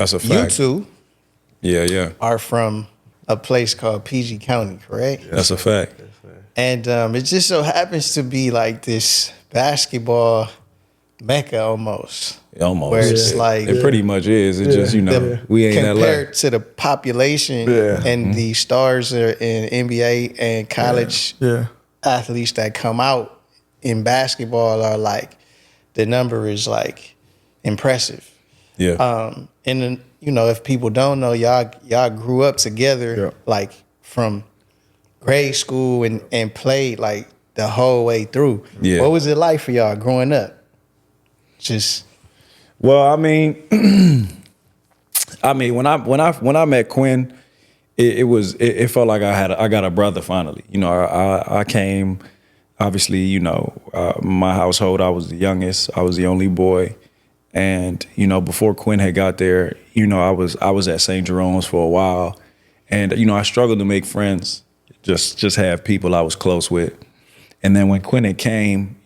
That's a fact. You two Yeah. are from a place called PG County, correct? That's a fact. And it just so happens to be like this basketball mecca almost. Almost. Where it's like it pretty much is. It just, we ain't LA. compared to the population and the stars that are in NBA and college athletes that come out in basketball are like, the number is like impressive. Yeah. And then, if people don't know, y'all grew up together like from grade school and played like the whole way through. Yeah. What was it like for y'all growing up? Well, I mean, when I met Quinn, it felt like I got a brother finally. I came, obviously, my household, I was the youngest, I was the only boy, and before Quinn had got there, I was at St. Jerome's for a while, and I struggled to make friends, just have people I was close with, and then when Quinn had came,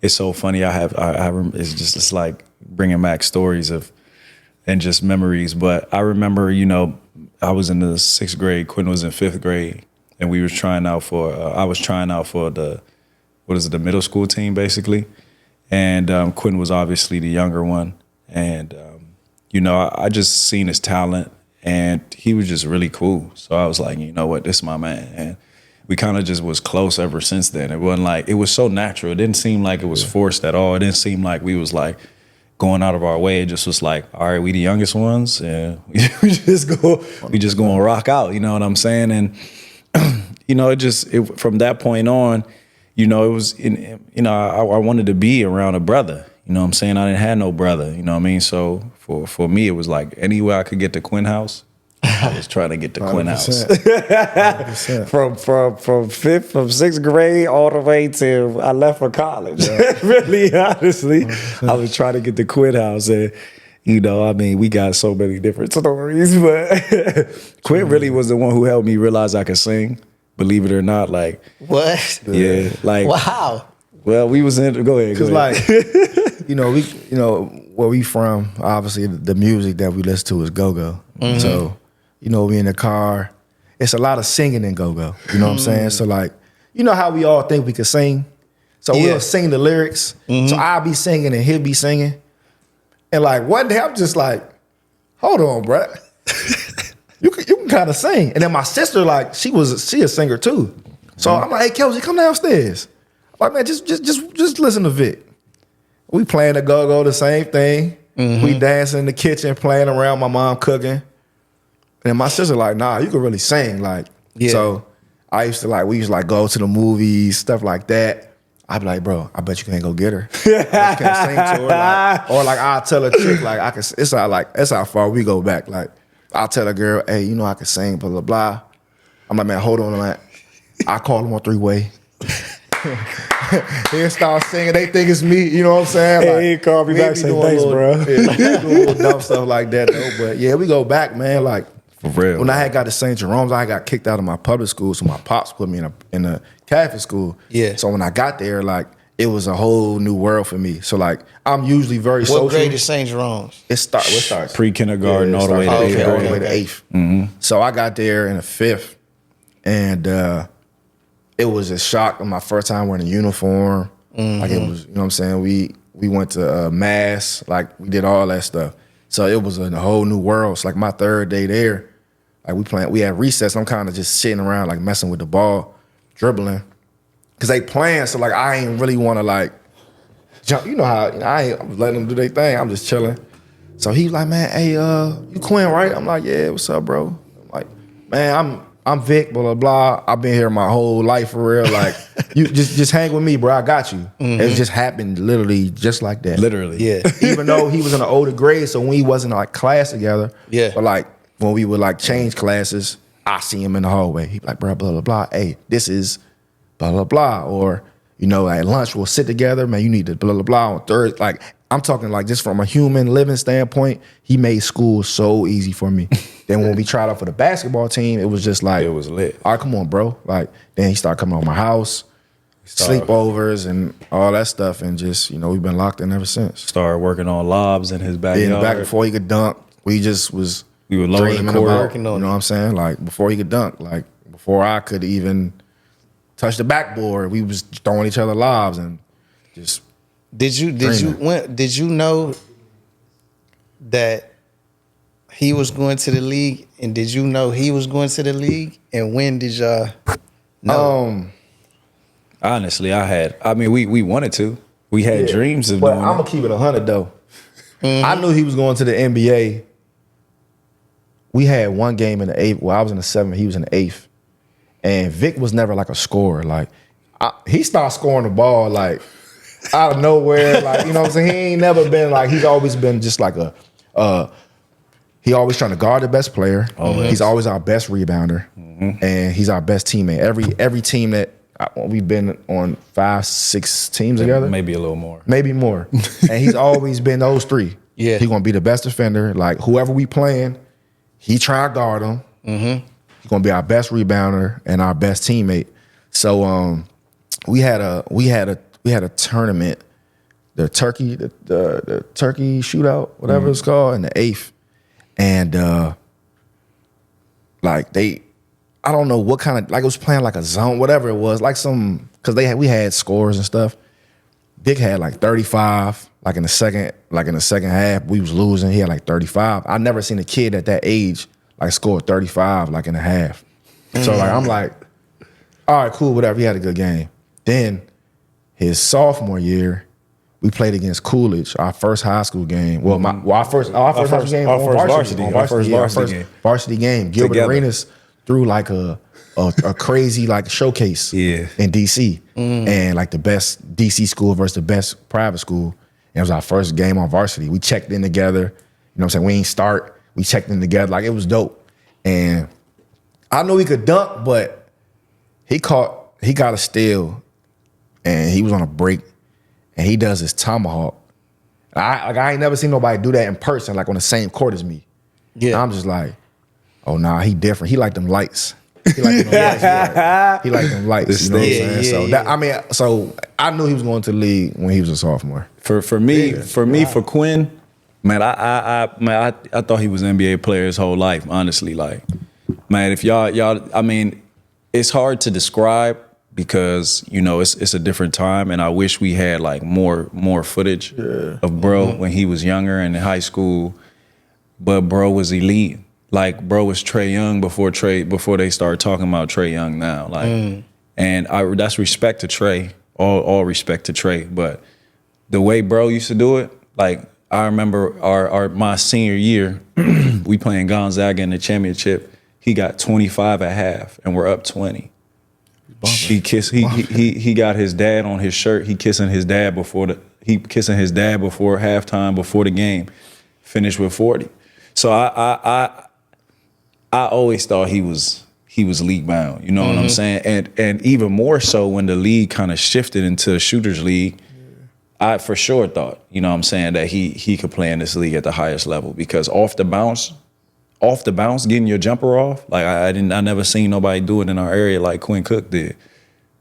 it's so funny. It's like bringing back stories and just memories. But I remember, I was in the 6th grade. Quinn was in 5th grade, and we was trying out for. I was trying out for the middle school team basically, and Quinn was obviously the younger one. And I just seen his talent, and he was just really cool. So I was like, you know what, this is my man. And we kind of just was close ever since then. It wasn't like, it was so natural. It didn't seem like it was forced at all. It didn't seem like we was like going out of our way. It just was like, all right, we the youngest ones, and we just gonna rock out. You know what I'm saying? And from that point on, it was I wanted to be around a brother. You know what I'm saying? I didn't have no brother. You know what I mean? So for me, it was like anywhere I could get to Quinn house, I was trying to get to Quinn house. from 6th grade all the way till I left for college. Really, honestly, I was trying to get to Quinn house, and we got so many different stories, but Quinn really was the one who helped me realize I could sing. Believe it or not, like what? Yeah, like wow. Well, we was in. Go ahead. Because where we from, obviously the music that we listen to is go-go. Mm-hmm. So, we in the car. It's a lot of singing in go-go. You know what I'm saying? So like, how we all think we could sing. So we'll sing the lyrics. Mm-hmm. So I'll be singing and he'll be singing. And like one day I'm just like, hold on, bro. You can kind of sing. And then my sister, like, she a singer too. So I'm like, hey, Kelsey, come downstairs. I'm like, man, just listen to Vic. We playing the go-go, the same thing. Mm-hmm. We dancing in the kitchen, playing around, my mom cooking. And my sister like, nah, you can really sing. Like, so we used to go to the movies, stuff like that. I'd be like, bro, I bet you can't go get her. I bet you can't sing to her. Or I'll tell a chick, like, that's how far we go back. Like, I'll tell a girl, hey, I can sing, blah, blah, blah. I'm like, man, hold on. I call them on 3-way. He'll start singing. They think it's me. You know what I'm saying? Like, he called me back saying, thanks, bro. Doing little dumb stuff like that, though. But yeah, we go back, man. Like, for real. When I had got to St. Jerome's, I got kicked out of my public school, so my pops put me in a Catholic school. Yeah. So when I got there, like, it was a whole new world for me. So like, I'm usually very social. What grade is St. Jerome's? What starts? Pre-kindergarten all the way to 8th grade. All the way to 8th. Mm-hmm. So I got there in the 5th, and it was a shock on my first time wearing a uniform. Mm-hmm. Like, it was, you know what I'm saying? We went to mass, like, we did all that stuff. So it was a whole new world. It's like my 3rd day there. Like, we had recess. I'm kind of just sitting around, like, messing with the ball, dribbling. Because they playing, so, like, I ain't really want to, like, jump. You know how, I'm letting them do their thing. I'm just chilling. So he was like, man, hey, you Quinn, right? I'm like, yeah, what's up, bro? I'm like, man, I'm Vic, blah, blah, blah. I've been here my whole life for real. Like, you just hang with me, bro. I got you. Mm-hmm. It just happened literally just like that. Literally. Yeah. Even though he was in an older grade, so when we wasn't in, like, class together, but, like, when we would, like, change classes, I see him in the hallway. He be like, bro, blah, blah, blah. Hey, this is blah, blah, blah. Or, at lunch, we'll sit together. Man, you need to blah, blah, blah. On Thursday, like, I'm talking, like, just from a human living standpoint, he made school so easy for me. Then when we tried out for the basketball team, it was just like, it was lit. All right, come on, bro. Like, then he started coming on my house. sleepovers and all that stuff, and just we've been locked in ever since. Started working on lobs in his backyard. Back before he could dunk, we were loading the court. Working on you know what I'm saying? Like before he could dunk, like before I could even touch the backboard, we was throwing each other lobs and just. Did you know that he was going to the league, and did you know he was going to the league, and when did y'all know? Honestly, we wanted to. We had dreams of doing it. I'm gonna keep it 100 though. I knew he was going to the NBA. We had one game in the 8th. Well, I was in the 7th. He was in the 8th. And Vic was never like a scorer. Like he started scoring the ball like out of nowhere. Like, you know what I'm saying? He ain't never been like, he's always been just like he always trying to guard the best player. Always. He's always our best rebounder. And he's our best teammate. Every team that we've been on 5, 6 teams together. Maybe a little more. Maybe more. And he's always been those 3. Yeah. He's gonna be the best defender. Like whoever we playing, he try to guard him. He's gonna be our best rebounder and our best teammate. So we had a tournament, the turkey shootout, whatever it's called, in the 8th. And I don't know what kind of, like it was playing like a zone, whatever it was, like because we had scores and stuff. Dick had like 35, like in the second half, we was losing. He had like 35. I never seen a kid at that age like score 35 like in a half. So like I'm like, all right, cool, whatever. He had a good game. Then his sophomore year, we played against Coolidge, our first high school game. Well, our first varsity game. Gilbert Together. Arenas threw like a crazy like showcase in DC, and like the best DC school versus the best private school. And it was our first game on varsity. We checked in together. You know what I'm saying? We ain't start. We checked in together. Like it was dope. And I knew he could dunk, but he got a steal, and he was on a break, and he does his tomahawk. I ain't never seen nobody do that in person, like on the same court as me. Yeah, and I'm just like, oh nah, he different. He like them lights. He like them lights. He like them lights. You know what I'm saying? So I knew he was going to the league when he was a sophomore. For me, for Quinn, man, I thought he was an NBA player his whole life. Honestly, like, man, if y'all, I mean, it's hard to describe because it's a different time, and I wish we had like more footage of bro when he was younger and in high school. But bro was elite. Like bro was Trae Young before they started talking about Trae Young now. Like, and that's respect to Trae. All respect to Trae. But the way bro used to do it, like I remember my senior year, we playing Gonzaga in the championship. He got 25 at half, and we're up 20. He got his dad on his shirt. He kissing his dad before halftime, before the game. Finished with 40. So I always thought he was league bound. You know what I'm saying? And even more so when the league kind of shifted into a shooters league. I for sure thought, you know what I'm saying, that he could play in this league at the highest level because off the bounce, getting your jumper off, like I never seen nobody do it in our area like Quinn Cook did.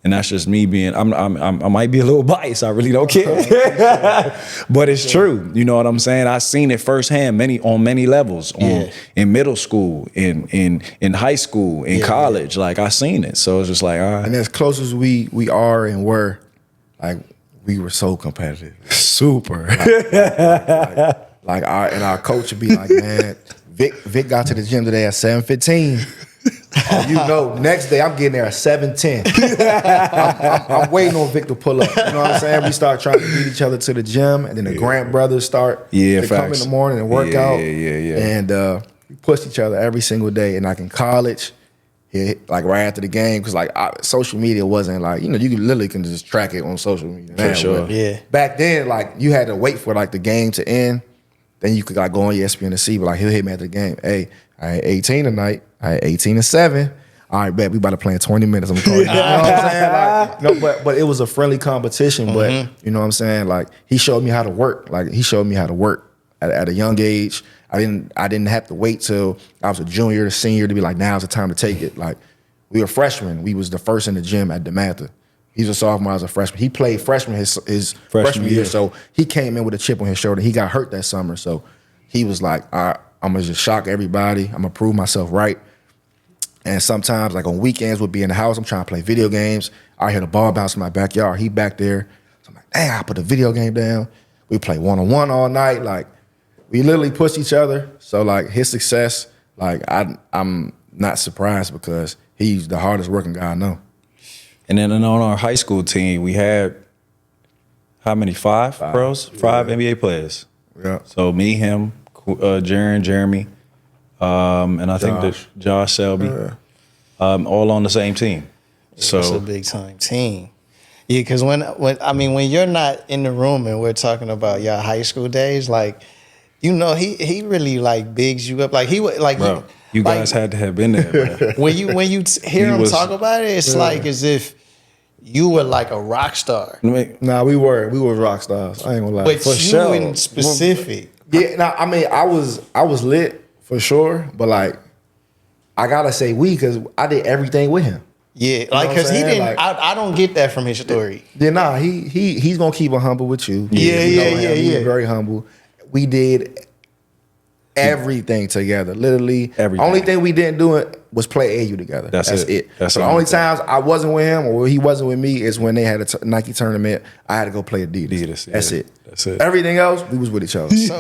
And that's just me being, I might be a little biased. I really don't care. But it's true. You know what I'm saying? I seen it firsthand on many levels. In middle school, in high school, in college. Like I seen it. So it's just like, all right. And as close as we are and were, like we were so competitive. Super. Like our coach would be like, man, Vic got to the gym today at 7:15. Next day I'm getting there at 7:10. I'm waiting on Vic to pull up. You know what I'm saying? We start trying to beat each other to the gym, and then the Grant brothers start to come in the morning and work out. And we pushed each other every single day. And like in college, like right after the game, because like social media wasn't like, you literally can just track it on social media. For sure. Back then, like you had to wait for like the game to end. Then you could like go on ESPN to see, but like he'll hit me after the game. Hey, I had 18 tonight. I had 18-7. All right, bet we about to play in 20 minutes. I'm gonna call you. You know what I'm saying? Like, but it was a friendly competition. But you know what I'm saying? Like he showed me how to work. Like he showed me how to work at a young age. I didn't have to wait till I was a junior or senior to be like, now's the time to take it. Like we were freshmen. We was the first in the gym at DeMatha. He's a sophomore, I was a freshman. He played freshman his freshman year, so he came in with a chip on his shoulder. He got hurt that summer, so he was like, all right, I'm going to just shock everybody. I'm going to prove myself right. And sometimes, like on weekends, we'll be in the house. I'm trying to play video games. I hear the ball bounce in my backyard. He back there. So I'm like, dang, I put the video game down. We play one-on-one all night. Like, we literally push each other. So, like, his success, like, I'm not surprised because he's the hardest working guy I know. And then on our high school team, we had, how many, five pros? Five NBA players. Yeah. So me, him, Jaren, Jeremy, and I think that Josh Selby, all on the same team. So it's a big time team. Yeah, because when you're not in the room and we're talking about your high school days, like, you know, he really like bigs you up. Like he would like bro, you guys had to have been there, bro. when you hear him talk about it, it's like as if you were like a rock star. Nah, we were rock stars. I ain't gonna lie. But for you in specific. Yeah, nah, I mean, I was lit for sure, but like I gotta say because I did everything with him. Yeah, like because he didn't. Like, I don't get that from his story. Yeah, nah, he's gonna keep it humble with you. Yeah. He's very humble. We did everything together, literally. Everything. Only thing we didn't do it was play AU together. That's it. That's the only times I wasn't with him or he wasn't with me is when they had a Nike tournament. I had to go play Adidas. Yeah. That's it. That's it. Everything else, we was with each other. So